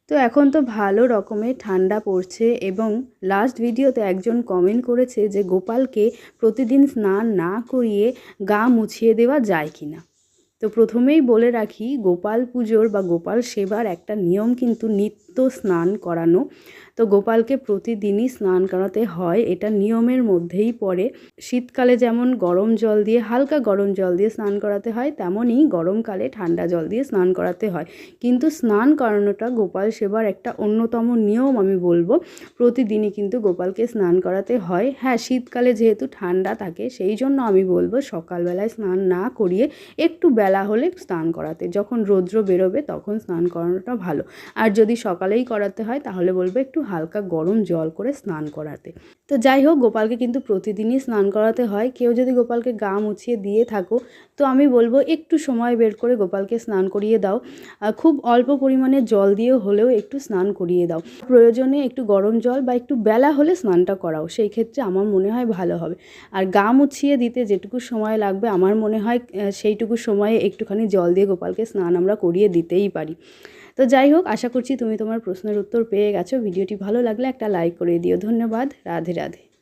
তো এখন তো ভালো রকমের ঠান্ডা পড়ছে এবং লাস্ট ভিডিওতে একজন কমেন্ট করেছে যে গোপালকে প্রতিদিন স্নান না করিয়ে গা মুছিয়ে দেওয়া যায় কিনা। তো প্রথমেই বলে রাখি, গোপাল পুজোর বা গোপাল সেবার একটা নিয়ম কিন্তু নিত্য স্নান করানো। তো গোপালকে প্রতিদিনই স্নান করাতে হয়, এটা নিয়মের মধ্যেই পড়ে। শীতকালে যেমন গরম জল দিয়ে, হালকা গরম জল দিয়ে স্নান করাতে হয়, তেমনই গরমকালে ঠান্ডা জল দিয়ে স্নান করাতে হয়। কিন্তু স্নান করানোটা গোপাল সেবার একটা অন্যতম নিয়ম আমি বলবো। প্রতিদিনই কিন্তু গোপালকে স্নান করাতে হয়। হ্যাঁ, শীতকালে যেহেতু ঠান্ডা থাকে সেই জন্য আমি বলবো সকালবেলায় স্নান না করিয়ে একটু বেলা হলে স্নান করাতে, যখন রৌদ্র বেরোবে তখন স্নান করানোটা ভালো। আর যদি সকালেই করাতে হয় তাহলে বলবো একটু হালকা গরম জল করে স্নান করাতে। তো যাই হোক, গোপালকে কিন্তু প্রতিদিনই স্নান করাতে হয়। কেউ যদি গোপালকে গা মুছিয়ে দিয়ে থাকো তো আমি বলবো একটু সময় বের করে গোপালকে স্নান করিয়ে দাও। খুব অল্প পরিমাণে জল দিয়ে হলেও একটু স্নান করিয়ে দাও। প্রয়োজনে একটু গরম জল বা একটু বেলা হলে স্নানটা করাও, সেই ক্ষেত্রে আমার মনে হয় ভালো হবে। আর গা মুছিয়ে দিতে যেটুকু সময় লাগবে আমার মনে হয় সেইটুকু সময়ে একটুখানি জল দিয়ে গোপালকে স্নান আমরা করিয়ে দিতেই পারি। তো যাই হোক, আশা করছি তুমি তোমার প্রশ্নের উত্তর পেয়ে গেছো। ভিডিওটি ভালো লাগলে একটা লাইক করে দিও। ধন্যবাদ। রাধে রাধে।